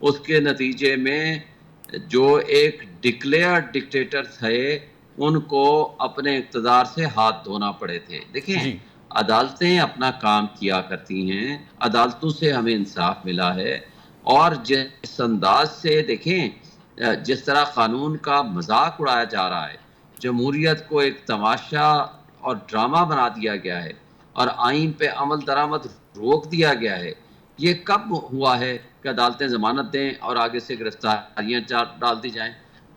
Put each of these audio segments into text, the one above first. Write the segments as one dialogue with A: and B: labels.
A: اس کے نتیجے میں جو ایک ڈکلیئرڈ ڈکٹیٹر تھے ان کو اپنے اقتدار سے ہاتھ دھونا پڑے تھے. دیکھیں
B: جی
A: عدالتیں اپنا کام کیا کرتی ہیں, عدالتوں سے ہمیں انصاف ملا ہے, اور جس انداز سے دیکھیں جس طرح قانون کا مذاق اڑایا جا رہا ہے, جمہوریت کو ایک تماشا اور ڈرامہ بنا دیا گیا ہے, اور آئین پہ عمل درآمد روک دیا گیا ہے. یہ کب ہوا ہے کہ عدالتیں ضمانت دیں اور آگے سے گرفتاریاں ڈال دی جائیں؟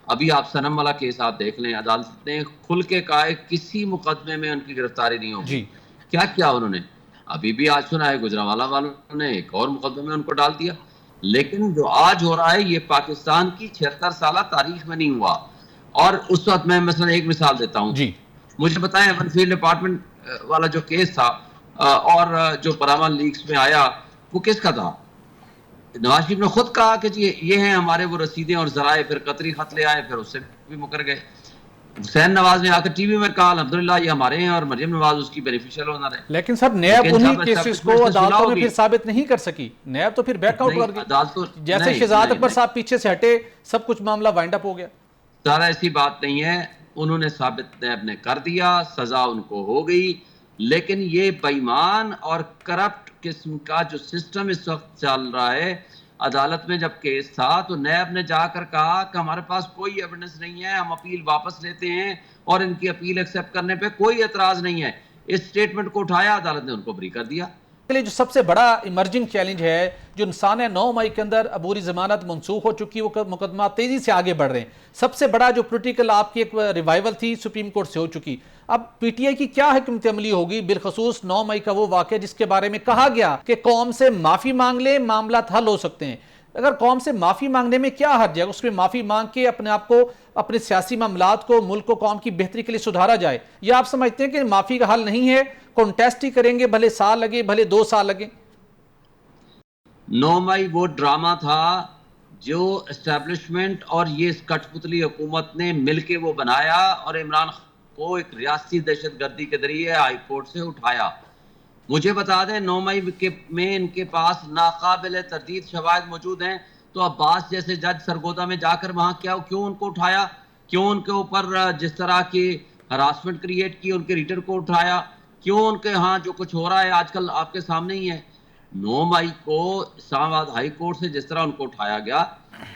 A: ابھی آپ صنم والا کیس آپ دیکھ لیں, عدالت نے کھل کے کہا ہے کسی مقدمے میں ان کی گرفتاری نہیں ہوگی.
B: جی
A: کیا کیا انہوں نے؟ ابھی بھی آج سنا ہے گجرانوالہ والوں نے ایک اور مقدمے میں ان کو ڈال دیا. لیکن جو آج ہو رہا ہے یہ پاکستان کی 76 سالہ تاریخ میں نہیں ہوا. اور اس وقت میں مثلا ایک مثال دیتا ہوں,
B: جی
A: مجھے بتائیں ونفیلڈ اپارٹمنٹ والا جو کیس تھا اور جو پاناما لیکس میں آیا وہ کس کا تھا؟ نواز شریف نے خود کہا کہ جی یہ ہیں ہمارے وہ رسیدیں اور ذرائع, پھر قطری خط لے آئے, پھر اس سے بھی مکر گئے. حسین نواز نے آ کر ٹی وی میں کہا الحمدللہ یہ ہمارے ہیں اور مریم نواز اس کی بینیفیشل ہونر ہے.
B: لیکن سر نیب انہی کیسز کو عدالتوں میں پھر ثابت نہیں کر سکی, نیب تو پھر بیک آؤٹ کر گئی, جیسے شہزاد اکبر صاحب پیچھے سے ہٹے سب کچھ معاملہ وائنڈ اپ ہو گیا.
A: سارا ایسی بات نہیں ہے, انہوں نے ثابت نیب نے کر دیا, سزا ان کو ہو گئی. لیکن یہ بے ایمان اور کرپٹ قسم کا جو سسٹم اس وقت چل رہا ہے, عدالت میں جب کیس تھا تو نیب نے جا کر کہا کہ ہمارے پاس کوئی ایویڈنس نہیں ہے, ہم اپیل واپس لیتے ہیں اور ان کی اپیل ایکسیپٹ کرنے پہ کوئی اعتراض نہیں ہے. اس سٹیٹمنٹ کو اٹھایا, عدالت نے ان کو بری کر دیا.
B: جو سب سے بڑا ایمرجنگ چیلنج ہے, جو انسان ہے 9 مئی کے اندر عبوری ضمانت منسوخ ہو چکی, وہ مقدمات تیزی سے آگے بڑھ رہے ہیں. سب سے بڑا جو پولیٹیکل آپ کی ایک ریوائیول تھی سپریم کورٹ سے ہو چکی. اب پی ٹی آئی کی کیا حکمت عملی ہوگی بالخصوص 9 مئی کا وہ واقعہ جس کے بارے میں کہا گیا کہ قوم سے معافی مانگ لیں معاملات حل ہو سکتے ہیں؟ اگر قوم سے معافی مانگنے میں کیا حرج ہے, اس میں معافی مانگ کے اپنے آپ کو, اپنے سیاسی معاملات کو, ملک کو, قوم کی بہتری کے لیے سدھارا جائے, یا آپ سمجھتے ہیں کہ معافی کا حل نہیں ہے, کنٹیسٹ ہی کریں گے, بھلے سال لگے بھلے 2 سال لگے؟
A: 9 مئی وہ ڈرامہ تھا جو اسٹیبلشمنٹ اور یہ کٹ پتلی حکومت نے مل کے وہ بنایا اور عمران کو ایک ریاستی دہشت گردی کے ذریعے ہائی کورٹ سے اٹھایا. مجھے بتا دیں 9 مئی میں ان کے پاس ناقابل تردید شواہد موجود ہیں, تو عباس جیسے جج سرگودا میں جا کر وہاں کیوں ان کو اٹھایا, کیوں ان کے اوپر جس طرح کی ہراسمنٹ کریٹ کی ان کے ریڈر کو اٹھایا, کیوں ان کے ہاں جو کچھ ہو رہا ہے آج کل آپ کے سامنے ہی ہے. 9 مئی کو اسلام آباد ہائی کورٹ سے جس طرح ان کو اٹھایا گیا,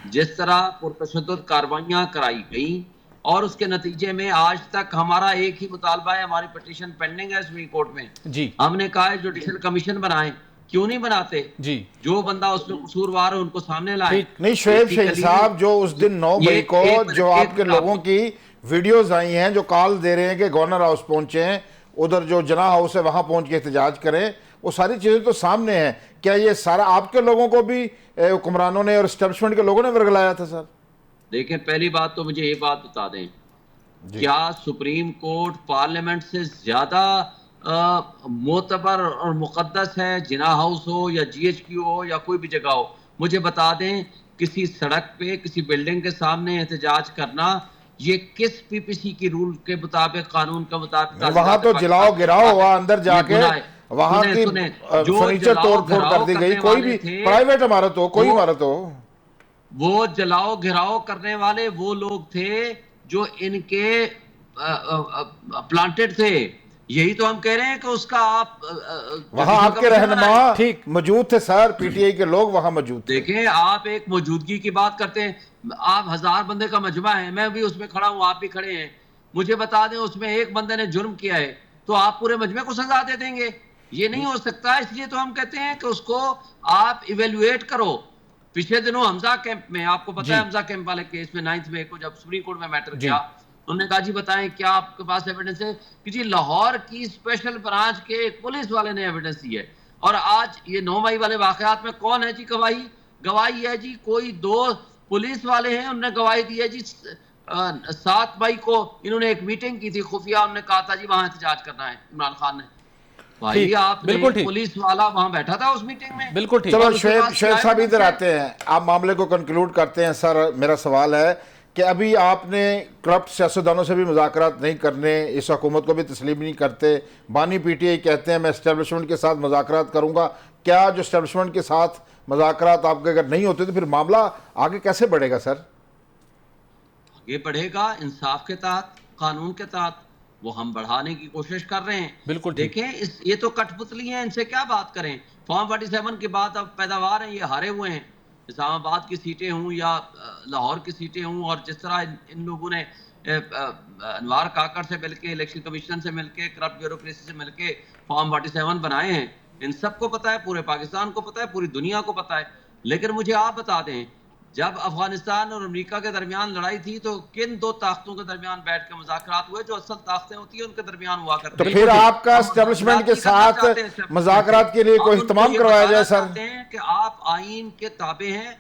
A: جس طرح پرتشدد کاروائیاں کرائی گئیں, اور اس کے نتیجے میں آج تک ہمارا ایک ہی مطالبہ ہے, ہماری پٹیشن پینڈنگ ہے سپریم کورٹ میں.
B: جی
A: ہم نے کہا ہے جوڈیشل کمیشن بنائیں, کیوں نہیں بناتے؟
B: جی
A: جو بندہ اس میں قصوروار ہے ان کو سامنے لائیں.
C: نہیں شعیب شہید صاحب, جو اس دن 9 مئی کو جو آپ کے لوگوں کی ویڈیوز آئی ہیں جو کال دے رہے ہیں کہ گورنر ہاؤس پہنچے ہیں, ادھر جو جناح ہاؤس ہے وہاں پہنچ کے احتجاج کریں, وہ ساری چیزیں تو سامنے ہیں. کیا یہ سارا آپ کے لوگوں کو بھی حکمرانوں نے اور اسٹیبلشمنٹ کے لوگوں نے ورگلایا تھا سر؟
A: دیکھیں پہلی بات تو مجھے یہ بات بتا دیں, کیا سپریم کورٹ پارلیمنٹ سے زیادہ معتبر اور مقدس ہے؟ جناح ہاؤس ہو یا جی ایچ کیو ہو یا کوئی بھی جگہ ہو, مجھے بتا دیں کسی سڑک پہ کسی بلڈنگ کے سامنے احتجاج کرنا یہ کس پی پی سی کی رول کے مطابق, قانون کے مطابق؟
C: وہاں تو جلاؤ گراؤ ہوا اندر جا کے, وہاں کی فرنیچر توڑ پھوڑ کر دی گئی, کوئی بھی پرائیویٹ عمارت ہو, کوئی عمارت ہو.
A: وہ جلاؤ گھراؤ کرنے والے وہ لوگ تھے جو ان کے پلانٹڈ تھے. یہی تو ہم کہہ رہے ہیں کہ اس کا آپ
C: وہاں آپ کے رہنما موجود تھے سر, پی ٹی آئی کے لوگ وہاں موجود تھے.
A: دیکھیں آپ ایک موجودگی کی بات کرتے ہیں, آپ 1000 بندے کا مجمع ہے, میں بھی اس میں کھڑا ہوں, آپ بھی کھڑے ہیں, مجھے بتا دیں اس میں ایک بندے نے جرم کیا ہے تو آپ پورے مجمع کو سزا دے دیں گے؟ یہ نہیں ہو سکتا. اس لیے تو ہم کہتے ہیں کہ اس کو آپ ایویلویٹ کرو. پچھلے دنوں حمزہ کیمپ میں, آپ کو پتا ہے حمزہ کیمپ والے کیس میں 9 مئی کو جب سپریم کورٹ میں میٹر کیا, انہوں نے کہا جی بتائیں کیا آپ کے پاس ایویڈنس ہے کہ جی لاہور کی اسپیشل برانچ کے ایک پولیس والے نے ایویڈنس دی ہے. اور آج یہ 9 مئی والے واقعات میں کون ہے جی گواہی ہے جی؟ کوئی 2 پولیس والے ہیں, انہوں نے گواہی دی ہے جی. 7 مئی کو انہوں نے ایک میٹنگ کی تھی خفیہ, انہوں نے کہا تھا جی وہاں احتجاج کرنا ہے عمران خان نے. بھائی آپ نے پولیس والا وہاں بیٹھا تھا اس میٹنگ میں.
B: بالکل ٹھیک.
C: چلو شعیب صاحب ادھر آتے ہیں, آپ معاملے کو کنکلوڈ کرتے ہیں. سر میرا سوال ہے کہ ابھی آپ نے کرپٹ سیاستدانوں سے بھی مذاکرات نہیں کرنے, اس حکومت کو بھی تسلیم نہیں کرتے, بانی پی ٹی آئی کہتے ہیں میں اسٹیبلشمنٹ کے ساتھ مذاکرات کروں گا, کیا جو اسٹیبلشمنٹ کے ساتھ مذاکرات آپ کے اگر نہیں ہوتے تو پھر معاملہ آگے کیسے بڑھے گا سر؟
A: آگے بڑھے گا انصاف کے تحت، قانون کے تحت، وہ ہم بڑھانے کی کوشش کر رہے ہیں.
B: بالکل
A: دیکھیں یہ تو کٹ پتلی ہیں، ان سے کیا بات کریں. فارم 47 کے بعد اب پیداوار ہیں، یہ ہارے ہوئے ہیں. اسلام آباد کی سیٹیں ہوں یا لاہور کی سیٹیں ہوں، اور جس طرح ان لوگوں نے انوار کاکڑ سے مل کے، الیکشن کمیشن سے مل کے، کرپٹ بیوروکریسی سے مل کے فارم 47 بنائے ہیں. ان سب کو پتا ہے، پورے پاکستان کو پتا ہے، پوری دنیا کو پتا ہے. لیکن مجھے آپ بتا دیں، جب افغانستان اور امریکہ کے درمیان لڑائی تھی تو کن دو طاقتوں کے درمیان بیٹھ کے مذاکرات ہوئے؟ جو اصل طاقتیں ہوتی ہیں ان کے درمیان ہوا کرتے
C: تو
A: ہیں.
C: پھر آپ کا اسٹیبلشمنٹ کے ساتھ مذاکرات کے لیے کوئی اہتمام کروایا جائے سر؟
A: چاہتے ہیں کہ آپ آئین کے تابع ہیں،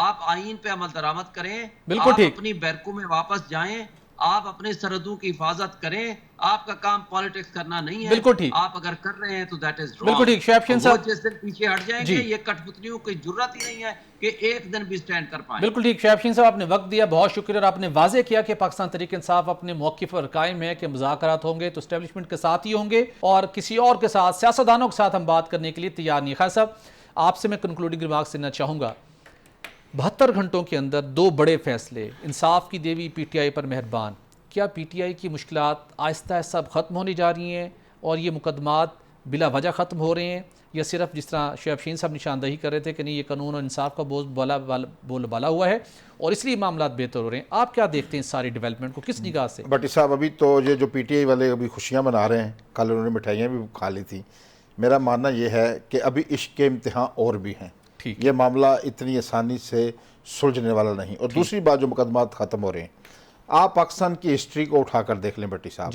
A: آپ آئین پہ عمل درآمد کریں،
B: بالکل
A: آپ
B: ٹھیک.
A: اپنی بیرکوں میں واپس جائیں، آپ اپنے سرحدوں کی حفاظت کریں. آپ کا کام پالیٹکس کرنا نہیں ہے.
B: بالکل ٹھیک.
A: آپ اگر کر رہے ہیں تو دیٹ از رانگ.
B: بالکل ٹھیک. شعیب شہین
A: وہ
B: صاحب
A: جس دن پیچھے ہٹ جائیں گے، یہ کٹ پتلیوں کی جرات ہی نہیں ہے کہ ایک دن بھی سٹینڈ کر پائیں.
B: بالکل ٹھیک. شعیب شہین صاحب آپ نے وقت دیا، بہت شکریہ، اور آپ نے واضح کیا کہ پاکستان تحریک انصاف اپنے موقف پر قائم ہے کہ مذاکرات ہوں گے تو اسٹیبلشمنٹ کے ساتھ ہی ہوں گے، اور کسی اور کے ساتھ، سیاستدانوں کے ساتھ ہم بات کرنے کے لیے تیار نہیں. خیر صاحب، آپ سے میں کنکلوڈنگ ریمارکس دینا چاہوں گا. 72 گھنٹوں کے اندر 2 بڑے فیصلے، انصاف کی دیوی پی ٹی آئی پر مہربان. کیا پی ٹی آئی کی مشکلات آہستہ آہستہ ختم ہونے جا رہی ہیں اور یہ مقدمات بلا وجہ ختم ہو رہے ہیں، یا صرف جس طرح شعیب شہین صاحب نشاندہی کر رہے تھے کہ نہیں یہ قانون اور انصاف کا بول بالا ہوا ہے اور اس لیے معاملات بہتر ہو رہے ہیں؟ آپ کیا دیکھتے ہیں اس ساری ڈیولپمنٹ کو، کس نگاہ سے؟
C: بٹی صاحب، ابھی تو یہ جو پی ٹی آئی والے ابھی خوشیاں منا رہے ہیں، کل انہوں نے مٹھائیاں بھی کھا لی تھی. میرا ماننا یہ ہے کہ ابھی عشق کے امتحان اور بھی ہیں. یہ معاملہ اتنی آسانی سے سلجھنے والا نہیں. اور دوسری بات، جو مقدمات ختم ہو رہے ہیں، آپ پاکستان کی ہسٹری کو اٹھا کر دیکھ لیں بٹی صاحب.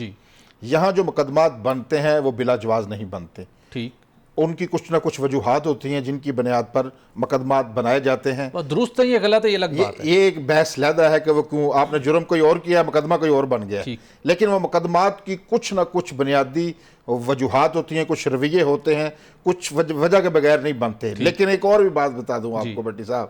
C: یہاں جو مقدمات بنتے ہیں وہ بلا جواز نہیں بنتے.
B: ٹھیک.
C: ان کی کچھ نہ کچھ وجوہات ہوتی ہیں جن کی بنیاد پر مقدمات بنائے جاتے ہیں.
B: درست ہے، یہ غلط ہے، یہ الگ بات ہے.
C: یہ ایک بحث لیدہ ہے کہ وہ کیوں آپ نے جرم کوئی اور کیا، مقدمہ کوئی اور بن گیا. لیکن وہ مقدمات کی کچھ نہ کچھ بنیادی وجوہات ہوتی ہیں، کچھ رویے ہوتے ہیں، کچھ وجہ کے بغیر نہیں بنتے. لیکن ایک اور بھی بات بتا دوں آپ کو بٹی صاحب،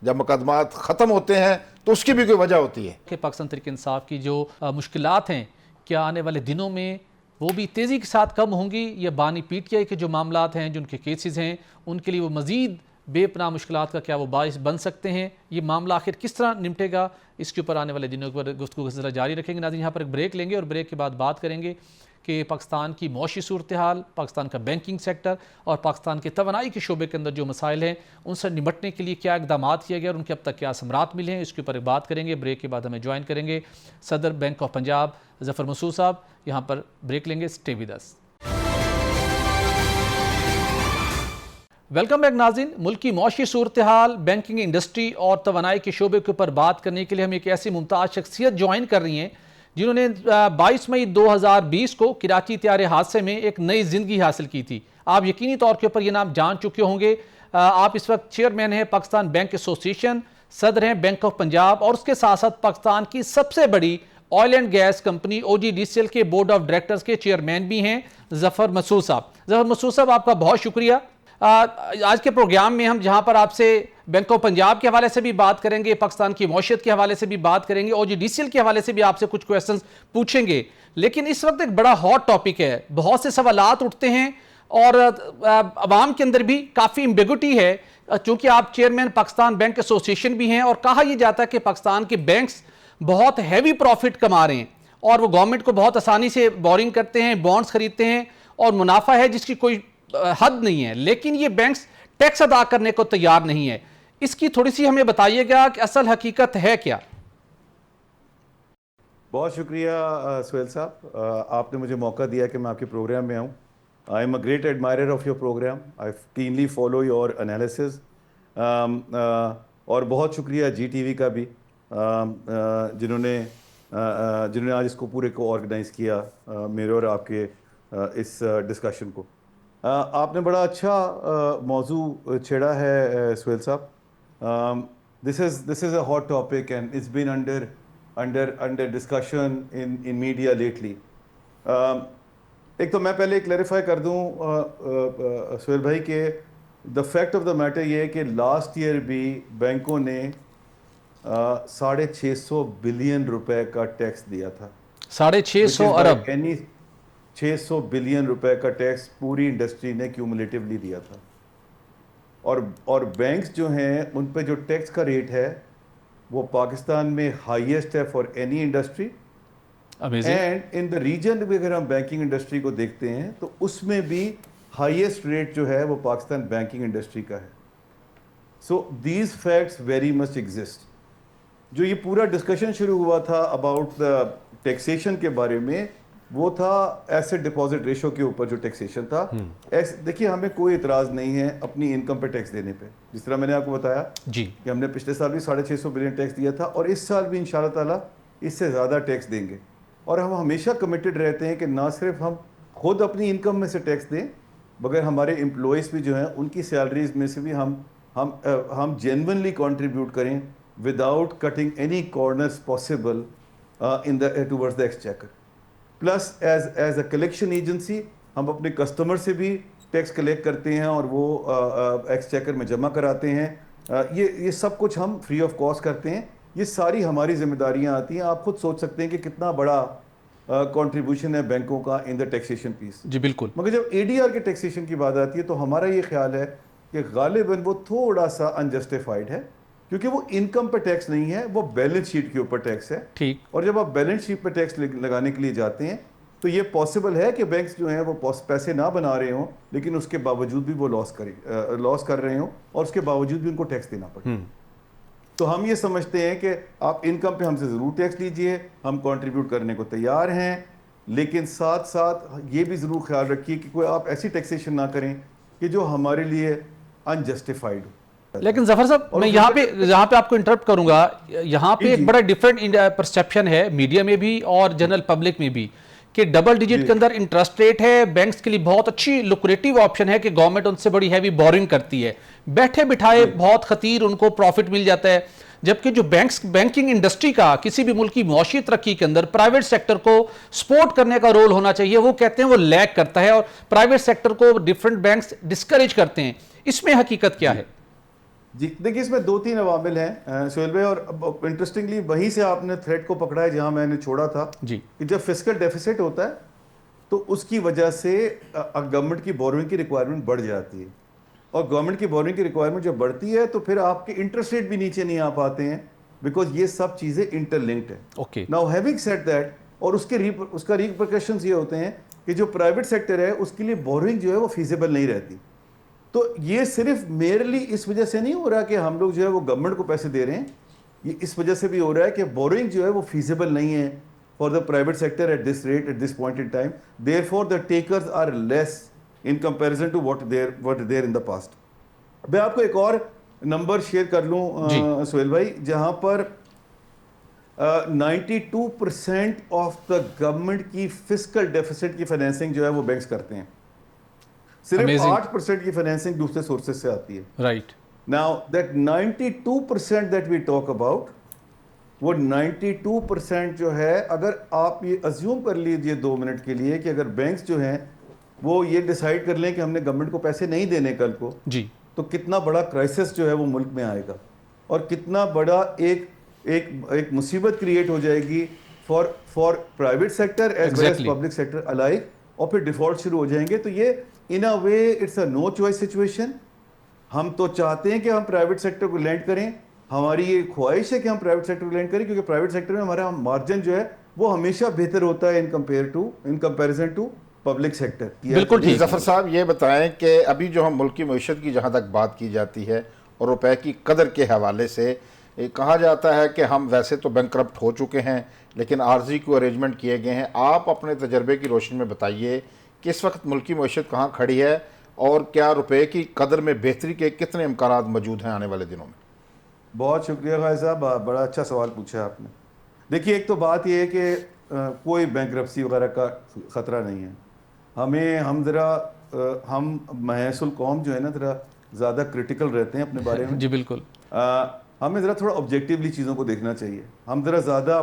C: جب مقدمات ختم ہوتے ہیں تو اس کی بھی کوئی وجہ ہوتی ہے
B: کہ پاکستان تحریک انصاف کی جو مشکلات ہیں، کیا آنے والے دنوں میں وہ بھی تیزی کے ساتھ کم ہوں گی، یا بانی پی ٹی آئی کے جو معاملات ہیں، جو ان کے کیسز ہیں، ان کے لیے وہ مزید بے پناہ مشکلات کا کیا وہ باعث بن سکتے ہیں؟ یہ معاملہ آخر کس طرح نمٹے گا، اس کے اوپر آنے والے دنوں پر گفتگو کا سلسلہ جاری رکھیں گے. ناظرین، یہاں پر ایک بریک لیں گے اور بریک کے بعد بات کریں گے کہ پاکستان کی معاشی صورتحال، پاکستان کا بینکنگ سیکٹر اور پاکستان کے توانائی کے شعبے کے اندر جو مسائل ہیں ان سے نمٹنے کے لیے کیا اقدامات کیے گئے اور ان کے اب تک کیا ثمرات ملے ہیں، اس کے اوپر بات کریں گے. بریک کے بعد ہمیں جوائن کریں گے صدر بینک آف پنجاب ظفر مسعود صاحب. یہاں پر بریک لیں گے، stay with us. Welcome back ناظرین. ملک کی معاشی صورتحال، بینکنگ انڈسٹری اور توانائی کے شعبے کے اوپر بات کرنے کے لیے ہم ایک ایسی ممتاز شخصیت جوائن کر رہی ہیں جنہوں نے 22 مئی 2020 کو کراچی طیارے حادثے میں ایک نئی زندگی حاصل کی تھی. آپ یقینی طور کے اوپر یہ نام جان چکے ہوں گے. آپ اس وقت چیئرمین ہیں پاکستان بینک ایسوسی ایشن، صدر ہیں بینک آف پنجاب، اور اس کے ساتھ ساتھ پاکستان کی سب سے بڑی oil and gas company O G D C L کے بورڈ آف ڈائریکٹرز کے چیئرمین بھی ہیں ظفر مسعود صاحب. ظفر مسعود صاحب، آپ کا بہت شکریہ. آج کے پروگرام میں ہم جہاں پر آپ سے بینک آف پنجاب کے حوالے سے بھی بات کریں گے، پاکستان کی معیشت کے حوالے سے بھی بات کریں گے، او جی ڈی سی ایل کے حوالے سے بھی آپ سے کچھ کویسچنز پوچھیں گے. لیکن اس وقت ایک بڑا ہاٹ ٹاپک ہے، بہت سے سوالات اٹھتے ہیں اور عوام کے اندر بھی کافی امبیگوٹی ہے، چونکہ آپ چیئرمین پاکستان بینک ایسوسی ایشن بھی ہیں، اور کہا یہ جاتا ہے کہ پاکستان کے بینکس بہت ہیوی پروفٹ کما رہے ہیں اور وہ گورنمنٹ کو بہت آسانی سے بورنگ کرتے ہیں، بانڈز خریدتے ہیں اور منافع ہے جس کی کوئی حد نہیں ہے. لیکن یہ بینکس ٹیکس ادا کرنے کو تیار نہیں ہے. اس کی تھوڑی سی ہمیں بتائیے گا کہ اصل حقیقت ہے کیا؟
D: بہت شکریہ سہیل صاحب، آپ نے مجھے موقع دیا کہ میں آپ کے پروگرام میں آؤں. I am a great admirer of your programme. I keenly follow your analysis. اور بہت شکریہ جی ٹی وی کا بھی، جنہوں نے آج اس کو پورے کو آرگنائز کیا، میرے اور آپ کے اس ڈسکشن کو. آپ نے بڑا اچھا موضوع چھیڑا ہے سہیل صاحب. This is a hot topic and it's been under discussion in media lately. ایک تو میں پہلے کلیریفائی کر دوں سہیل بھائی کہ the fact of the matter یہ ہے کہ لاسٹ ایئر بھی بینکوں نے 650 بلین روپے کا ٹیکس دیا تھا.
B: 650 ارب
D: 600 بلین روپے کا ٹیکس پوری انڈسٹری نے کیومولیٹیولی دیا تھا. اور بینکس جو ہیں ان پہ جو ٹیکس کا ریٹ ہے وہ پاکستان میں ہائیسٹ ہے for any industry. And in the region بھی اگر ہم بینکنگ انڈسٹری کو دیکھتے ہیں تو اس میں بھی ہائیسٹ ریٹ جو ہے وہ پاکستان بینکنگ انڈسٹری کا ہے. So these facts very much exist. جو یہ پورا ڈسکشن شروع ہوا تھا اباؤٹ دا ٹیکسیشن کے بارے میں وہ تھا ایسٹ ڈپازٹ ریشو کے اوپر جو ٹیکسیشن تھا. دیکھیے ہمیں کوئی اعتراض نہیں ہے اپنی انکم پہ ٹیکس دینے پہ, جس طرح میں نے آپ کو بتایا کہ ہم نے پچھلے سال بھی 650 بلین ٹیکس دیا تھا اور اس سال بھی انشاءاللہ تعالیٰ اس سے زیادہ ٹیکس دیں گے. اور ہم ہمیشہ کمیٹڈ رہتے ہیں کہ نہ صرف ہم خود اپنی انکم میں سے ٹیکس دیں مگر ہمارے امپلائیز بھی جو ہیں ان کی سیلریز میں سے بھی ہم جینونلی کنٹریبیوٹ کریں without cutting any corners possible in the towards the exchequer. Plus as a collection agency ہم اپنے کسٹمر سے بھی ٹیکس کلیکٹ کرتے ہیں اور وہ ایکسچیکر میں جمع کراتے ہیں. یہ سب کچھ ہم فری آف کاسٹ کرتے ہیں. یہ ساری ہماری ذمہ داریاں آتی ہیں. آپ خود سوچ سکتے ہیں کہ کتنا بڑا کنٹریبیوشن ہے بینکوں کا ان دا ٹیکسیشن پیس.
B: جی بالکل.
D: مگر جب اے ڈی آر کے ٹیکسیشن کی بات آتی ہے تو ہمارا یہ خیال ہے کہ غالباً وہ تھوڑا سا انجسٹیفائڈ ہے کیونکہ وہ انکم پہ ٹیکس نہیں ہے, وہ بیلنس شیٹ کے اوپر ٹیکس ہے.
B: ٹھیک.
D: اور جب آپ بیلنس شیٹ پہ ٹیکس لگانے کے لیے جاتے ہیں تو یہ پاسبل ہے کہ بینکس جو ہیں وہ پیسے نہ بنا رہے ہوں لیکن اس کے باوجود بھی وہ لاس کر رہے ہوں اور اس کے باوجود بھی ان کو ٹیکس دینا پڑے. تو ہم یہ سمجھتے ہیں کہ آپ انکم پہ ہم سے ضرور ٹیکس لیجئے, ہم کنٹریبیوٹ کرنے کو تیار ہیں, لیکن ساتھ ساتھ یہ بھی ضرور خیال رکھیے کہ کوئی آپ ایسی ٹیکسیشن نہ کریں کہ جو ہمارے لیے انجسٹیفائڈ ہو.
B: لیکن ظفر صاحب میں یہاں پہ آپ کو انٹرپٹ کروں گا. یہاں پہ ایک بڑا ڈیفرنٹ پرسیپشن ہے میڈیا میں بھی اور جنرل پبلک میں بھی کہ ڈبل ڈیجٹ کے اندر انٹرسٹ ریٹ ہے, بینکس کے لیے بہت اچھی لوکریٹو آپشن ہے کہ گورنمنٹ ان سے بڑی ہیوی بورنگ کرتی ہے, بیٹھے بٹھائے بہت خطیر ان کو پروفٹ مل جاتا ہے. جبکہ جو بینکنگ انڈسٹری کا کسی بھی ملک کی معاشی ترقی کے اندر پرائیویٹ سیکٹر کو سپورٹ کرنے کا رول ہونا چاہیے, وہ کہتے ہیں وہ لیگ کرتا ہے اور پرائیویٹ سیکٹر کو ڈیفرنٹ بینکس ڈسکریج کرتے ہیں. اس میں حقیقت کیا ہے؟
D: جی دیکھیے اس میں 2-3 عوامل ہیں سہیل بھائی, اور انٹرسٹنگلی وہیں سے آپ نے تھریڈ کو پکڑا ہے جہاں میں نے چھوڑا تھا
B: جی
D: کہ جب فسکل ڈیفیسٹ ہوتا ہے تو اس کی وجہ سے گورنمنٹ کی بورنگ کی ریکوائرمنٹ بڑھ جاتی ہے, اور گورنمنٹ کی بورنگ کی ریکوائرمنٹ جب بڑھتی ہے تو پھر آپ کے انٹرسٹ ریٹ بھی نیچے نہیں آ پاتے ہیں بیکاز یہ سب چیزیں انٹر لنکڈ ہیں.
B: Okay.
D: Now having said that, اور اس کا ریپرکشنز یہ ہوتے ہیں کہ جو پرائیویٹ سیکٹر ہے اس کے لیے بورنگ جو ہے وہ فیزیبل نہیں رہتی. تو یہ صرف میرلی اس وجہ سے نہیں ہو رہا کہ ہم لوگ جو ہے وہ گورنمنٹ کو پیسے دے رہے ہیں, یہ اس وجہ سے بھی ہو رہا ہے کہ بورنگ جو ہے وہ فیزیبل نہیں ہے for the private sector at this rate, at this point in time. Therefore, the takers are less in comparison to what there in the past. میں آپ کو ایک اور نمبر شیئر کر لوں سہیل بھائی, جہاں پر 92% آف دا گورنمنٹ کی فسکل ڈیفیسٹ کی فائنینسنگ جو ہے وہ بینکس کرتے ہیں, صرف 8% کی فائنینسنگ دوسرے سورسز سے آتی ہے.
B: Right.
D: Now that 92% that we talk about, وہ 92% جو ہے, اگر آپ یہ ازیوم کر لیجئے 2 منٹ کے لیے کہ اگر بینکس جو ہیں وہ یہ ڈیسائیڈ کر لیں کہ ہم نے گورنمنٹ کو پیسے نہیں دینے کل کو,
B: جی,
D: تو کتنا بڑا کرائسس جو ہے وہ ملک میں آئے گا اور کتنا بڑا ایک مصیبت کریٹ ہو جائے گی for private sector as well as public sector alike, اور پھر ڈیفالٹ شروع ہو جائیں گے. تو یہ in a way it's a no choice situation. ہم تو چاہتے ہیں کہ ہم پرائیویٹ سیکٹر کو لینڈ کریں, ہماری یہ خواہش ہے کہ ہم پرائیویٹ سیکٹر کو لینڈ کریں کیونکہ پرائیویٹ سیکٹر میں ہمارا مارجن جو ہے وہ ہمیشہ بہتر ہوتا ہے in comparison to public sector.
B: بالکل ٹھیک.
C: ظفر صاحب یہ بتائیں کہ ابھی جو ہم ملک کی معیشت کی جہاں تک بات کی جاتی ہے اور روپے کی قدر کے حوالے سے کہا جاتا ہے کہ ہم ویسے تو بینکرپٹ ہو چکے ہیں لیکن عارضی کو ارینجمنٹ کیے گئے ہیں. آپ اپنے تجربے کی روشنی میں بتائیے کہ اس وقت ملک کی معیشت کہاں کھڑی ہے اور کیا روپے کی قدر میں بہتری کے کتنے امکانات موجود ہیں آنے والے دنوں میں؟
D: بہت شکریہ غازی صاحب, بڑا اچھا سوال پوچھا آپ نے. دیکھیے ایک تو بات یہ ہے کہ کوئی بینکرپسی وغیرہ کا خطرہ نہیں ہے. ہم محیث القوم جو ہے نا ذرا زیادہ کرٹیکل رہتے ہیں اپنے بارے میں.
B: جی بالکل.
D: ہمیں ذرا تھوڑا آبجیکٹیولی چیزوں کو دیکھنا چاہیے. ہم ذرا زیادہ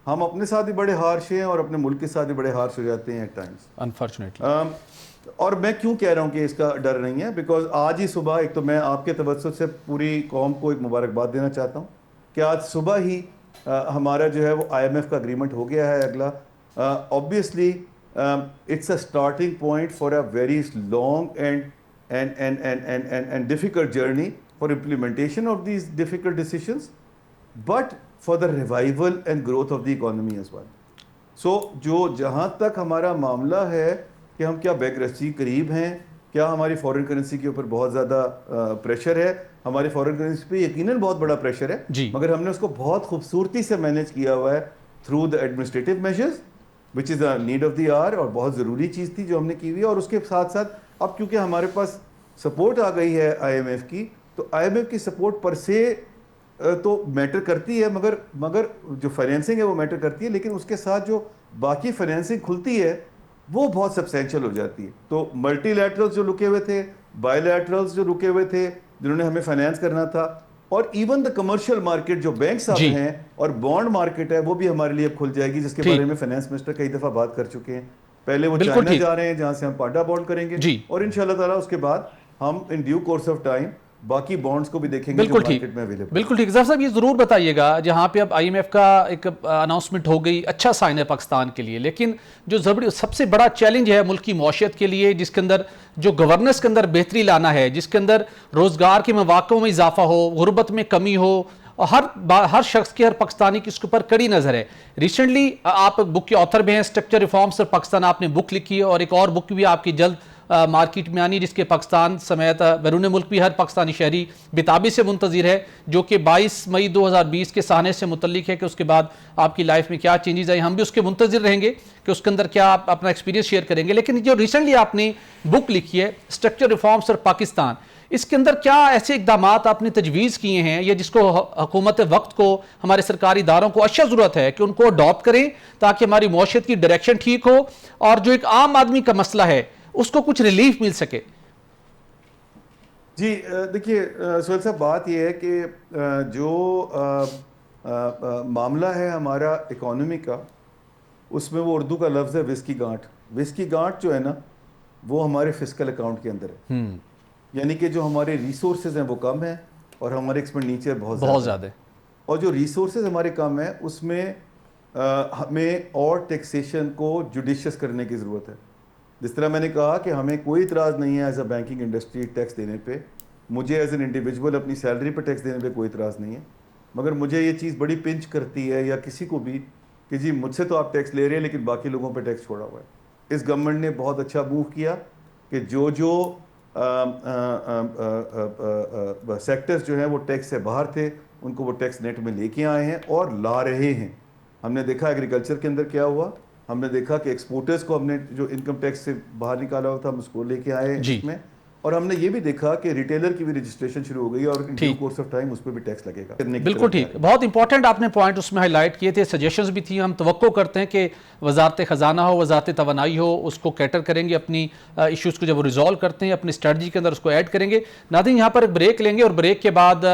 D: ہم اپنے ساتھ بھی بڑے ہارش ہیں اور اپنے ملک کے ساتھ بھی بڑے ہارش ہو جاتے ہیں ایٹ ٹائمز,
B: انفارچونیٹلی.
D: اور میں کیوں کہہ رہا ہوں کہ اس کا ڈر نہیں ہے, بیکاز آج ہی صبح ایک تو میں آپ کے توسط سے پوری قوم کو ایک مبارکباد دینا چاہتا ہوں کہ آج صبح ہی ہمارا جو ہے وہ IMF کا اگریمنٹ ہو گیا ہے اگلا. Obviously it's a starting point for a very long and and difficult journey for implementation of these difficult decisions, but for the revival and growth of the economy as well. So جو جہاں تک ہمارا معاملہ ہے کہ ہم کیا bank رسٹری قریب ہیں, کیا ہماری فورن کرنسی کے اوپر بہت زیادہ پریشر ہے, ہماری فورن کرنسی پہ یقیناً بہت بڑا پریشر ہے, مگر ہم نے اس کو بہت خوبصورتی سے مینیج کیا ہوا ہے through the administrative measures which is a need of the hour, اور بہت ضروری چیز تھی جو ہم نے کی ہوئی ہے. اور اس کے ساتھ ساتھ اب کیونکہ ہمارے پاس سپورٹ آ گئی ہے آئی ایم ایف کی, تو آئی ایم ایف کی سپورٹ پر سے تو میٹر کرتی ہے, مگر جو فائنینسنگ ہے وہ میٹر کرتی ہے, لیکن اس کے ساتھ جو باقی فائنینسنگ کھلتی ہے وہ بہت سبسٹینشیل ہو جاتی ہے. تو ملٹی لیٹرلز جو رکے ہوئے تھے, بائی لیٹرلز جو رکے ہوئے تھے جنہوں نے ہمیں فائنینس کرنا تھا, اور ایون دا کمرشل مارکیٹ جو بینکس آپ ہیں اور بانڈ مارکیٹ ہے وہ بھی ہمارے لیے کھل جائے گی, جس کے بارے میں فائنانس منسٹر کئی دفعہ بات کر چکے ہیں. پہلے وہ چائنا جا رہے ہیں جہاں سے ہم پانڈا بانڈ کریں گے, اور انشاءاللہ تعالیٰ اس کے بعد ہم in due course of time باقی بانڈز کو بھی دیکھیں گے جو مارکیٹ میں اویلیبل.
B: بالکل ٹھیک. ظفر صاحب یہ ضرور بتائیے گا, جہاں پہ اب آئی ایم ایف کا ایک اناؤنسمنٹ ہو گئی, اچھا سائن ہے پاکستان کے لیے, لیکن جو سب سے بڑا چیلنج ہے ملک کی معیشت کے لیے, جس کے اندر جو گورننس کے اندر بہتری لانا ہے, جس کے اندر روزگار کے مواقع میں اضافہ ہو, غربت میں کمی ہو, اور ہر شخص کی, ہر پاکستانی کی اس کے اوپر کڑی نظر ہے. ریسنٹلی آپ بک کے آتھر بھی ہیں, اسٹرکچر ریفارمز فار پاکستان, آپ نے بک لکھی ہے, اور ایک اور بک بھی آپ کی جلد مارکیٹ میں آنی, جس کے پاکستان سمیت بیرون ملک بھی ہر پاکستانی شہری بتابی سے منتظر ہے, جو کہ 22 مئی 2020 کے سہانے سے متعلق ہے کہ اس کے بعد آپ کی لائف میں کیا چینجز آئی. ہم بھی اس کے منتظر رہیں گے کہ اس کے اندر کیا آپ اپنا ایکسپیرینس شیئر کریں گے. لیکن جو ریسنٹلی آپ نے بک لکھی ہے اسٹرکچر ریفارمز فار پاکستان, اس کے اندر کیا ایسے اقدامات آپ نے تجویز کیے ہیں, یا جس کو حکومت وقت کو, ہمارے سرکاری اداروں کو اشد ضرورت ہے کہ ان کو اڈاپٹ کریں تاکہ ہماری معیشت کی ڈائریکشن ٹھیک ہو, اور جو ایک عام آدمی کا مسئلہ ہے اس کو کچھ ریلیف مل سکے؟
D: جی دیکھیے سہیل صاحب, بات یہ ہے کہ جو معاملہ ہے ہمارا اکانومی کا, اس میں وہ اردو کا لفظ ہے وسکی گانٹ. وسکی گانٹ جو ہے نا وہ ہمارے فسکل اکاؤنٹ کے اندر ہے, یعنی کہ جو ہمارے ریسورسز ہیں وہ کم ہیں اور ہمارے ایکسپینڈیچر بہت زیادہ ہے. اور جو ریسورسز ہمارے کم ہیں اس میں ہمیں اور ٹیکسیشن کو جوڈیشیس کرنے کی ضرورت ہے. جس طرح میں نے کہا کہ ہمیں کوئی اعتراض نہیں ہے as a banking industry tax دینے پہ, مجھے ایز این انڈیویجول اپنی سیلری پہ ٹیکس دینے پہ کوئی اعتراض نہیں ہے, مگر مجھے یہ چیز بڑی پنچ کرتی ہے, یا کسی کو بھی, کہ جی مجھ سے تو آپ ٹیکس لے رہے ہیں لیکن باقی لوگوں پہ ٹیکس چھوڑا ہوا ہے. اس گورنمنٹ نے بہت اچھا موو کیا کہ جو سیکٹرز جو ہیں وہ ٹیکس سے باہر تھے ان کو وہ ٹیکس نیٹ میں لے کے آئے ہیں اور لا رہے ہیں. ہم نے دیکھا ایگریکلچر کے اندر کیا ہوا, ہم نے دیکھا کہ ایکسپورٹرز کو ہم نے جو انکم ٹیکس سے باہر نکالا ہوا تھا ہم اس کو لے کے آئے اس میں, اور ہم نے یہ بھی دیکھا کہ ریٹیلر کی بھی رجسٹریشن شروع ہو گئی اور ڈیو کورس آف ٹائم اس پہ بھی ٹیکس لگے گا.
B: بالکل ٹھیک, بہت امپورٹنٹ آپ نے پوائنٹ اس میں ہائی لائٹ کیے تھے, سجیشنز بھی تھیں. ہم توقع کرتے ہیں کہ وزارت خزانہ ہو, وزارت توانائی ہو, اس کو کیٹر کریں گے, اپنی ایشوز کو جب وہ ریزالو کرتے ہیں اپنی اسٹریٹجی کے اندر اس کو ایڈ کریں گے. ناظرین یہاں پر ایک بریک لیں گے, اور بریک کے بعد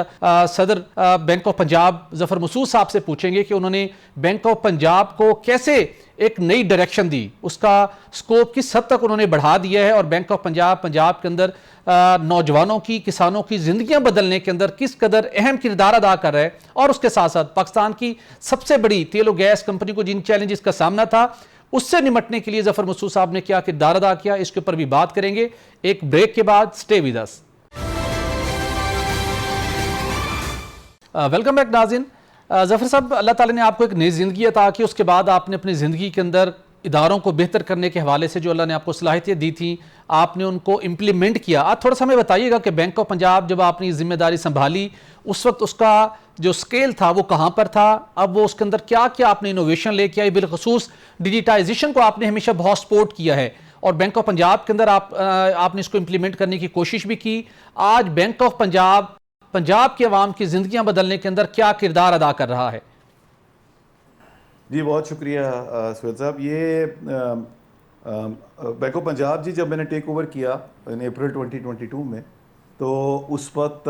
B: صدر بینک آف پنجاب ظفر مسعود صاحب سے پوچھیں گے کہ انہوں نے بینک آف پنجاب کو کیسے ایک نئی ڈائریکشن دی, اس کا سکوپ کس حد تک انہوں نے بڑھا دیا ہے, اور بینک آف پنجاب کے اندر نوجوانوں کی, کسانوں کی زندگیاں بدلنے کے اندر کس قدر اہم کردار ادا کر رہا ہے, اور اس کے ساتھ ساتھ پاکستان کی سب سے بڑی تیل و گیس کمپنی کو جن چیلنجز کا سامنا تھا اس سے نمٹنے کے لیے ظفر مسعود صاحب نے کیا کردار ادا کیا, اس کے اوپر بھی بات کریں گے ایک بریک کے بعد. Stay with us. Welcome back ناظرین. ظفر صاحب, اللہ تعالیٰ نے آپ کو ایک نئی زندگی عطا کی, اس کے بعد آپ نے اپنی زندگی کے اندر اداروں کو بہتر کرنے کے حوالے سے جو اللہ نے آپ کو صلاحیتیں دی تھیں آپ نے ان کو امپلیمنٹ کیا. آپ تھوڑا سا ہمیں بتائیے گا کہ بینک آف پنجاب جب آپ نے ذمہ داری سنبھالی اس وقت اس کا جو سکیل تھا وہ کہاں پر تھا, اب وہ اس کے اندر کیا کیا آپ نے انوویشن لے کے آئی, بالخصوص ڈیجیٹائزیشن کو آپ نے ہمیشہ بہت سپورٹ کیا ہے, اور بینک آف پنجاب کے اندر آپ نے اس کو امپلیمنٹ کرنے کی کوشش بھی کی. آج بینک آف پنجاب کے عوام کی زندگیاں بدلنے کے اندر کیا کردار ادا کر رہا ہے؟
D: جی بہت شکریہ سہیل صاحب. یہ بینک آف پنجاب جی جب میں نے ٹیک اوور کیا ان اپریل 2022 میں تو اس وقت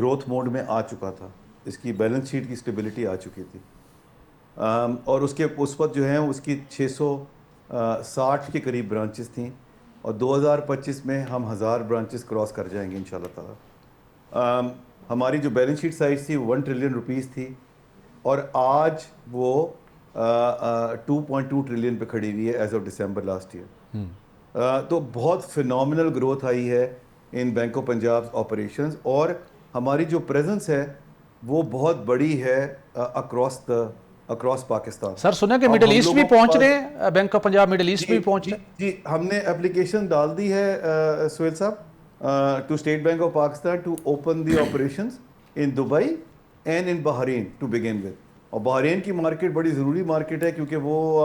D: گروتھ موڈ میں آ چکا تھا, اس کی بیلنس شیٹ کی اسٹیبلٹی آ چکی تھی, اور اس وقت جو ہیں اس کی 660 کے قریب برانچز تھیں, اور 2025 میں ہم 1000 برانچز کراس کر جائیں گے انشاءاللہ تعالی. ہماری جو بیلنس شیٹ سائز تھی 1 ٹریلین روپیز تھی, اور آج وہ 2.2 ٹریلین پہ کھڑی ہوئی ہے as of December last year. تو بہت فنومنل گروتھ آئی ہے in Bank of Punjab operations, اور ہماری جو پریزنس ہے وہ بہت بڑی ہے اکراس پاکستان.
B: سر سنا کہ مڈل ایسٹ بھی پہنچ رہے ہیں, Bank of Punjab middle east بھی پہنچ رہے ہیں.
D: جی ہم نے اپلیکیشن ڈال دی ہے Sohail sahab to State Bank of Pakistan to open the operations in Dubai and in Bahrain to begin with. اور بحرین کی مارکیٹ بڑی ضروری مارکیٹ ہے کیونکہ وہ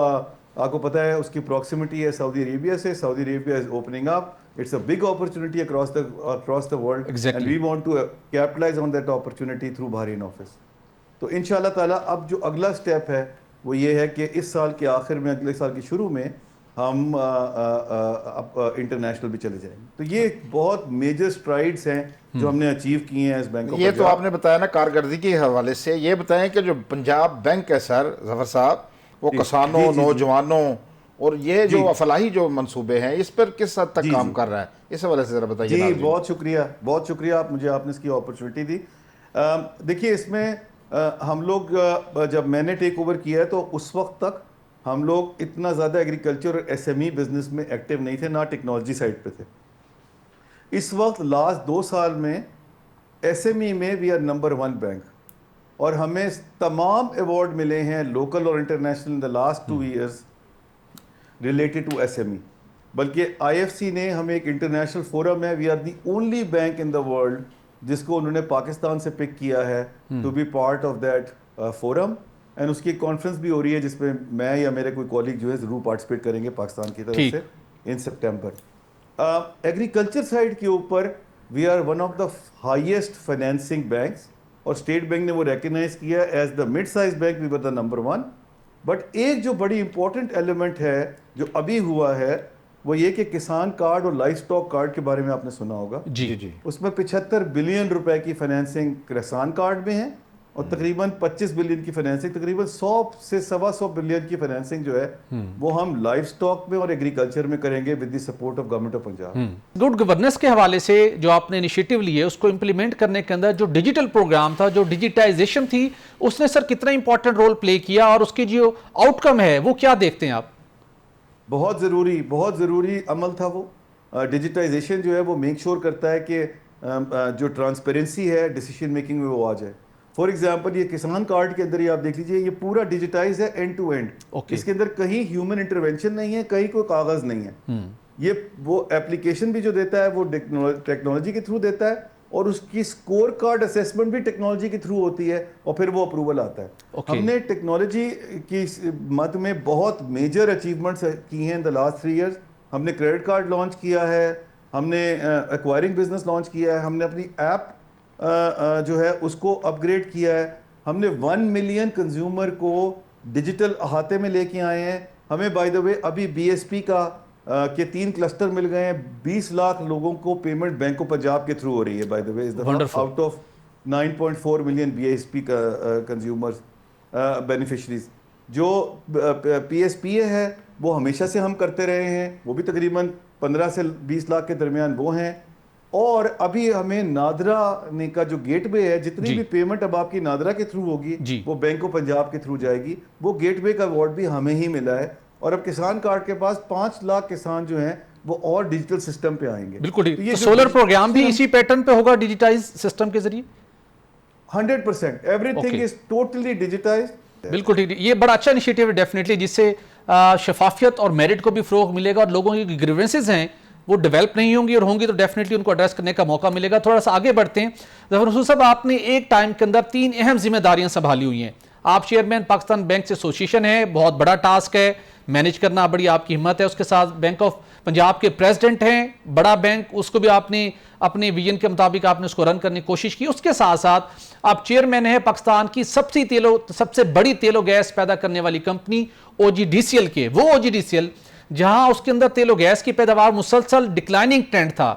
D: آپ کو پتہ ہے اس کی پراکسیمٹی ہے سعودی عربیہ سے. Saudi Arabia is opening up, it's a big opportunity across the world and we want to capitalize on that opportunity through Bahrain office. تو ان شاء اللہ تعالیٰ اب جو اگلا اسٹیپ ہے وہ یہ ہے کہ اس سال کے آخر میں, اگلے سال کے شروع میں ہم انٹرنیشنل بھی چلے جائیں گے. تو یہ بہت میجر اسٹرائڈس ہیں جو ہم نے اچیو کیے ہیں اس بینک آف.
C: یہ تو آپ نے بتایا نا کارکردگی کے حوالے سے. یہ بتائیں کہ جو پنجاب بینک ہے سر ظفر صاحب, وہ کسانوں, نوجوانوں اور یہ جو فلاحی جو منصوبے ہیں اس پر کس حد تک کام کر رہا ہے, اس حوالے سے ذرا بتائیے.
D: جی بہت شکریہ آپ نے اس کی اپرچونٹی دی. دیکھیے اس میں ہم لوگ جب میں نے ٹیک اوور کیا ہے تو اس وقت تک ہم لوگ اتنا زیادہ ایگریکلچر اور ایس ایم ای بزنس میں ایکٹیو نہیں تھے, نہ ٹیکنالوجی سائٹ پہ تھے. اس وقت لاسٹ 2 سال میں ایس ایم ای میں وی آر نمبر 1 بینک, اور ہمیں تمام ایوارڈ ملے ہیں لوکل اور international in the last 2 years related to S M E. بلکہ آئی ایف سی نے ہمیں ایک انٹرنیشنل فورم ہے, we are the only bank in the world جس کو انہوں نے پاکستان سے پک کیا ہے to be part of that forum. And اس کی ایک کانفرنس بھی ہو رہی ہے جس میں میں یا میرے کوئی کولیگ جو ہے ضرور پارٹیسپیٹ کریں گے پاکستان کی طرف سے ان سپٹمبر. ایگریکلچر سائڈ کے اوپر we are one of the highest financing banks, اور اسٹیٹ بینک نے وہ ریکگنائز کیا as the mid size bank, we were the number 1. But ایک جو بڑی امپورٹنٹ ایلیمنٹ ہے جو ابھی ہوا ہے وہ یہ کہ کسان کارڈ اور لائف سٹاک کارڈ کے بارے میں آپ نے سنا ہوگا.
B: جی
D: اس میں 75 بلین روپے کی فائنینسنگ کسان کارڈ میں ہے, اور تقریباً 25 بلین کی فائنینسنگ, تقریباً 100 سے 125 بلین کی فائنینسنگ جو ہے وہ ہم لائف سٹاک میں اور ایگریکلچر میں کریں گے with the support of government of Punjab.
B: Good governance کے حوالے سے جو آپ نے انیشیٹو لیے اس کو امپلیمنٹ کرنے کے اندر جو ڈیجیٹل پروگرام تھا, جو ڈیجیٹائزیشن تھی, اس نے سر کتنا امپورٹنٹ رول پلے کیا, اور اس کی جو آؤٹ کم ہے وہ کیا دیکھتے ہیں آپ؟
D: بہت ضروری عمل تھا وہ. ڈیجیٹائزیشن جو ہے وہ میک شور کرتا ہے کہ جو ٹرانسپیرنسی ہے ڈیسیشن میکنگ میں وہ آ جائے. فار ایگزامپل یہ کسان کارڈ کے اندر ہی آپ دیکھ لیجئے, یہ پورا ڈیجیٹائز ہے اینڈ ٹو اینڈ. اس کے اندر کہیں ہیومن انٹرونشن نہیں ہے, کہیں کوئی کاغذ نہیں ہے. یہ وہ ایپلیکیشن بھی جو دیتا ہے وہ ٹیکنالوجی کے تھرو دیتا ہے, اور اس کی سکور کارڈ اسیسمنٹ بھی ٹیکنالوجی کے تھرو ہوتی ہے, اور پھر وہ اپروول آتا ہے. ہم نے ٹیکنالوجی کی مد میں بہت میجر اچیومنٹس کی ہیں ان دا لاسٹ 3 ایئرس. ہم نے کریڈٹ کارڈ لانچ کیا ہے, ہم نے ایکوائرنگ بزنس لانچ کیا ہے, ہم نے اپنی ایپ جو ہے اس کو اپ گریڈ کیا ہے, ہم نے 1 ملین کنزیومر کو ڈیجیٹل احاطے میں لے کے آئے ہیں. ہمیں بائی دا وے ابھی بی ایس پی کا کے 3 کلسٹر مل گئے ہیں, 20 لاکھ لوگوں کو پیمنٹ بینک آف پنجاب کے تھرو ہو رہی ہے. By the way out of 9.4 million B S P کا کنزیومر بینیفیشریز. جو پی ایس پی اے ہے وہ ہمیشہ سے ہم کرتے رہے ہیں, وہ بھی تقریباً 15 سے 20 لاکھ کے درمیان وہ ہیں. اور ابھی ہمیں نادرا نے کا جو گیٹ وے ہے, جتنی بھی پیمنٹ اب آپ کی نادرا کے تھرو ہوگی وہ بینک آف پنجاب کے تھرو جائے گی. وہ گیٹ وے کا ایوارڈ بھی ہمیں ہی ملا ہے, اور اب کسان کارڈ کے پاس 5 لاکھ کسان جو ہیں وہ اور ڈیجیٹل سسٹم پہ آئیں گے.
B: بالکل, تو سولر پروگرام بھی اسی پیٹرن پہ ہوگا ڈیجیٹائز سسٹم کے ذریعے.
D: 100% every thing is totally digitised.
B: بالکل ٹھیک, یہ بڑا اچھا انیشیٹو ہے ڈیفینیٹلی, جس سے شفافیت اور میرٹ کو بھی فروغ ملے گا, اور لوگوں کی گریونسز ہیں وہ ڈیولپ نہیں ہوں گی, اور ہوں گی تو ڈیفینیٹلی ان کو ایڈریس کرنے کا موقع ملے گا. تھوڑا سا آگے بڑھتے ہیں. ظفر رسول صاحب, آپ نے ایک ٹائم کے اندر 3 اہم ذمہ داریاں سنبھالی ہوئی ہیں. آپ چیئرمین پاکستان بینکس ایسوسیشن ہے, بہت بڑا ٹاسک ہے, مینیج کرنا بڑی آپ کی ہمت ہے. اس کے ساتھ بینک آف پنجاب کے پریزیڈنٹ ہیں, بڑا بینک, اس کو بھی آپ نے اپنے ویژن کے مطابق آپ نے اس کو رن کرنے کی کوشش کی. اس کے ساتھ ساتھ آپ چیئرمین ہیں پاکستان کی سب سے بڑی تیل و گیس پیدا کرنے والی company O G D C L کے, وہ او جی ڈی سی ایل جہاں اس کے اندر تیل و گیس کی پیداوار مسلسل ڈکلائننگ ٹرینڈ تھا.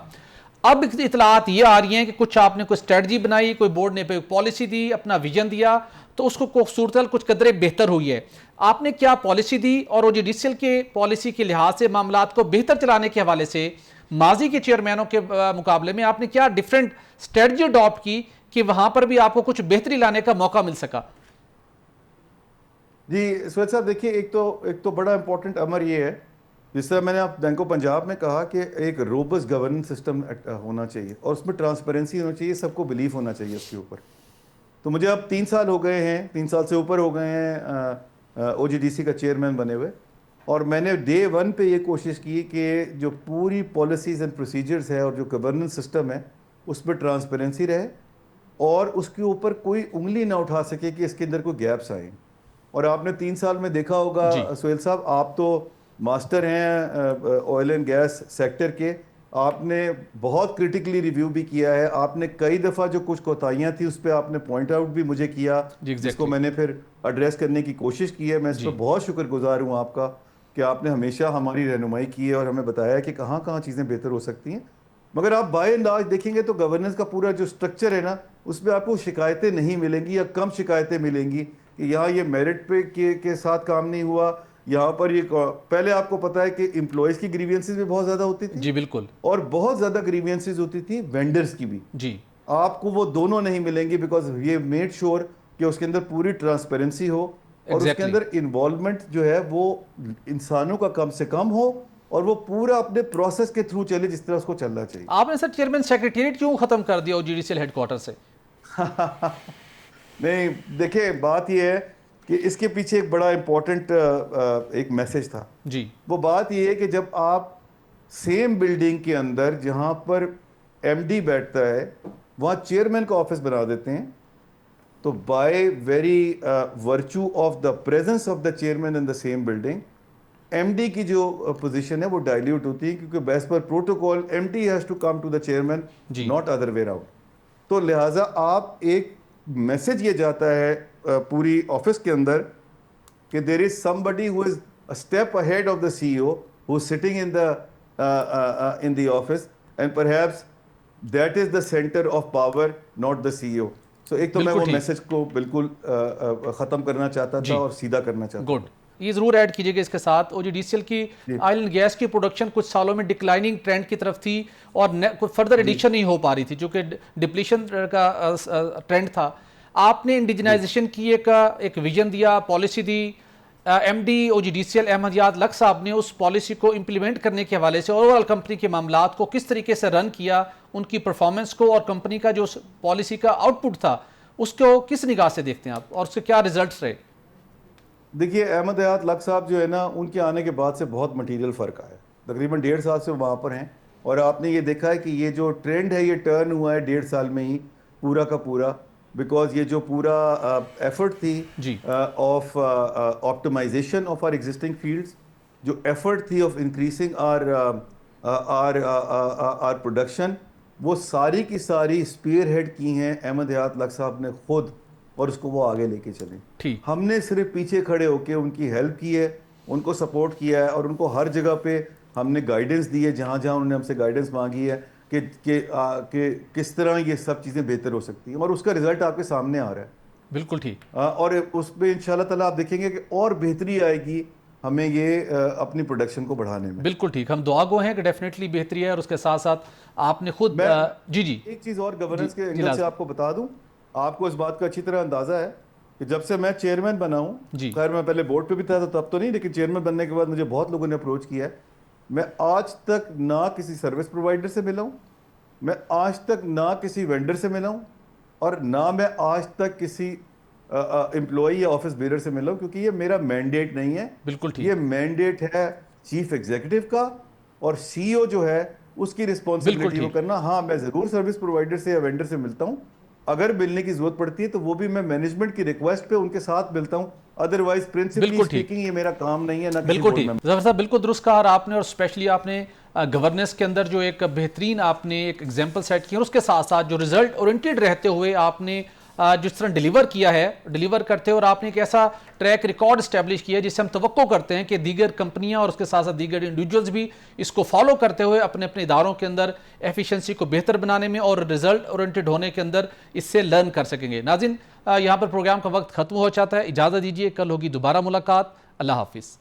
B: اب اطلاعات یہ آ رہی ہیں کہ کچھ آپ نے کوئی اسٹریٹجی بنائی, کوئی بورڈ نے پالیسی دی, اپنا ویژن دیا, تو اس کو صورتحال کچھ قدرے بہتر ہوئی ہے. آپ نے کیا پالیسی دی, اور او جی ڈی سی ایل کے پالیسی کے لحاظ سے معاملات کو بہتر چلانے کے حوالے سے ماضی کے چیئرمینوں کے مقابلے میں آپ نے کیا ڈیفرنٹ اسٹریٹجی اڈاپٹ کی کہ وہاں پر بھی آپ کو کچھ بہتری لانے کا موقع مل سکا؟
D: جی سہیل صاحب, دیکھیے ایک تو بڑا امپورٹنٹ امر یہ ہے جس طرح میں نے آپ بینک آف پنجاب میں کہا کہ ایک روبس گورننس سسٹم ہونا چاہیے اور اس میں ٹرانسپیرنسی ہونا چاہیے, سب کو بلیف ہونا چاہیے اس کے اوپر. تو مجھے اب 3 سال ہو گئے ہیں, 3 سال سے اوپر ہو گئے ہیں او جی ڈی سی کا چیئرمین بنے ہوئے, اور میں نے ڈے 1 پہ یہ کوشش کی کہ جو پوری پالیسیز اینڈ پروسیجرز ہے اور جو گورننس سسٹم ہے اس پہ ٹرانسپیرنسی رہے اور اس کے اوپر کوئی انگلی نہ اٹھا سکے کہ اس کے اندر کوئی گیپس آئیں. اور آپ نے 3 سال میں دیکھا ہوگا سہیل صاحب, آپ تو ماسٹر ہیں آئل اینڈ گیس سیکٹر کے, آپ نے بہت کرٹیکلی ریویو بھی کیا ہے, آپ نے کئی دفعہ جو کچھ کوتاہیاں تھیں اس پہ آپ نے پوائنٹ آؤٹ بھی مجھے کیا, جس کو میں نے پھر ایڈریس کرنے کی کوشش کی ہے. میں اس پہ بہت شکر گزار ہوں آپ کا کہ آپ نے ہمیشہ ہماری رہنمائی کی ہے اور ہمیں بتایا کہ کہاں کہاں چیزیں بہتر ہو سکتی ہیں. مگر آپ بائی اینڈ لارج دیکھیں گے تو گورننس کا پورا جو اسٹرکچر ہے نا, اس میں آپ کو شکایتیں نہیں ملیں گی یا کم شکایتیں ملیں گی کہ یہاں یہ میرٹ پہ کے ساتھ کام نہیں ہوا, یہاں پر یہ. پہلے آپ کو پتا ہے کہ امپلائیز کی گریوینسز بھی بہت زیادہ ہوتی تھی,
B: جی بالکل,
D: اور بہت زیادہ گریوینسز ہوتی تھی وینڈرز کی بھی.
B: جی
D: آپ کو وہ دونوں نہیں ملیں گی بیکاز یہ میڈ شور کہ اس کے اندر پوری ٹرانسپیرنسی ہو اور اس کے اندر انوالومنٹ جو ہے وہ انسانوں کا کم سے کم ہو اور وہ پورا اپنے پروسیس کے تھرو چلے جس طرح اس کو چلنا چاہیے.
B: آپ نے سر چیئرمین سیکریٹریٹ کیوں ختم کر دیا O G D C L headquarter سے؟
D: نہیں دیکھیں, بات یہ ہے کہ اس کے پیچھے ایک بڑا امپورٹنٹ ایک میسج تھا.
B: جی,
D: وہ بات یہ ہے کہ جب آپ سیم بلڈنگ کے اندر جہاں پر ایم ڈی بیٹھتا ہے وہاں چیئرمین کا آفس بنا دیتے ہیں, تو by very virtue of the presence of the chairman in the same building M D کی جو پوزیشن ہے وہ ڈائلیوٹ ہوتی ہے, کیونکہ بیس پر protocol M D has to come to the chairman, not other way around. تو لہٰذا آپ ایک میسج یہ جاتا ہے پوری آفس کے اندر کہ there is somebody who is step ahead of the C E O who is sitting in the office and perhaps that is the centre of power, not the C E O. So ایک تو میں وہ message کو بالکل ختم کرنا چاہتا تھا اور سیدھا کرنا چاہتا تھا.
B: گڈ, یہ ضرور ایڈ کیجیے گا اس کے ساتھ, او جی ڈی سی ایل کی آئل اینڈ گیس کی پروڈکشن کچھ سالوں میں ڈکلائننگ ٹرینڈ کی طرف تھی اور کوئی فردر ایڈیشن نہیں ہو پا رہی تھی, جو کہ ڈپلیشن کا ٹرینڈ تھا. آپ نے انڈیجنائزیشن کی ایک ویژن دیا, پالیسی دی. M D O G D C L Ahmed یاد لق صاحب نے اس پالیسی کو امپلیمنٹ کرنے کے حوالے سے اوور آل کمپنی کے معاملات کو کس طریقے سے رن کیا, ان کی پرفارمنس کو اور کمپنی کا جو پالیسی کا آؤٹ پٹ تھا اس کو کس نگاہ سے دیکھتے ہیں آپ, اور اس کے کیا ریزلٹس رہے؟
D: دیکھیے, احمد حیات لق صاحب جو ہے نا, ان کے آنے کے بعد سے بہت مٹیریل فرق آیا. تقریباً 1.5 سال سے وہاں پر ہیں, اور آپ نے یہ دیکھا ہے کہ یہ جو ٹرینڈ ہے یہ ٹرن ہوا ہے 1.5 سال میں ہی پورا کا پورا, بیکاز یہ جو پورا ایفرٹ تھی of optimization of our existing fields, جو ایفرٹ تھی آف انکریزنگ آر پروڈکشن, وہ ساری کی ساری اسپیئر ہیڈ کی ہیں احمد حیات لق صاحب نے خود, اور اس کو وہ آگے لے کے چلیں. ہم نے صرف پیچھے کھڑے ہو کے ان کی ہیلپ کی ہے, ان کو سپورٹ کیا ہے, اور ان کو ہر جگہ پہ ہم نے گائیڈنس دی ہے جہاں جہاں انہوں نے ہم سے گائیڈنس مانگی ہے کہ کس طرح یہ سب چیزیں بہتر ہو سکتی ہیں, اور اس کا رزلٹ آپ کے سامنے آ رہا ہے.
B: بالکل ٹھیک,
D: اور اس پہ انشاءاللہ تعالیٰ آپ دیکھیں گے کہ اور بہتری آئے گی ہمیں یہ اپنی پروڈکشن کو بڑھانے میں.
B: بالکل ٹھیک, ہم دعا گو ہیں کہ ڈیفینیٹلی بہتری ہے, اور اس کے ساتھ ساتھ آپ نے خود جی
D: ایک چیز اور گورننس کے اینگل سے آپ کو بتا دوں, آپ کو اس بات کا اچھی طرح اندازہ ہے کہ جب سے میں چیئرمین بنا ہوں, خیر میں پہلے بورڈ پہ بھی تھا تب تو نہیں, لیکن چیئرمین بننے کے بعد مجھے بہت لوگوں نے اپروچ کیا ہے, میں آج تک نہ کسی سروس پرووائڈر سے ملا ہوں, میں آج تک نہ کسی وینڈر سے ملا ہوں, اور نہ میں آج تک کسی امپلائی یا آفس بیرر سے ملا ہوں, کیونکہ یہ میرا مینڈیٹ نہیں ہے.
B: بالکل ٹھیک,
D: یہ مینڈیٹ ہے چیف ایگزیکٹو کا, اور سی او جو ہے اس کی رسپانسبلٹی کو کرنا. ہاں میں ضرور سروس پرووائڈر سے یا وینڈر سے ملتا ہوں, اگر ملنے کی ضرورت پڑتی ہے تو وہ بھی میں مینجمنٹ کی ریکویسٹ پہ ان کے ساتھ ملتا ہوں, ادروائز پرنسپلی اسپیکنگ یہ میرا کام نہیں ہے.
B: بالکل ٹھیک, ظفر صاحب بالکل درست کہا آپ نے, اور اسپیشلی آپ نے گورننس کے اندر جو ایک بہترین آپ نے ایک ایگزامپل سیٹ کی, اور اس کے ساتھ ساتھ جو ریزلٹ اورینٹیڈ رہتے ہوئے آپ نے جس طرح ڈیلیور کیا ہے, ڈیلیور کرتے اور آپ نے ایک ایسا ٹریک ریکارڈ اسٹیبلش کیا جس سے ہم توقع کرتے ہیں کہ دیگر کمپنیاں اور اس کے ساتھ ساتھ دیگر انڈیویجولز بھی اس کو فالو کرتے ہوئے اپنے اپنے اداروں کے اندر ایفیشنسی کو بہتر بنانے میں اور ریزلٹ اورینٹیڈ ہونے کے اندر اس سے لرن کر سکیں گے. ناظرین, یہاں پر پروگرام کا وقت ختم ہو جاتا ہے, اجازت دیجیے, کل ہوگی دوبارہ ملاقات. اللہ حافظ.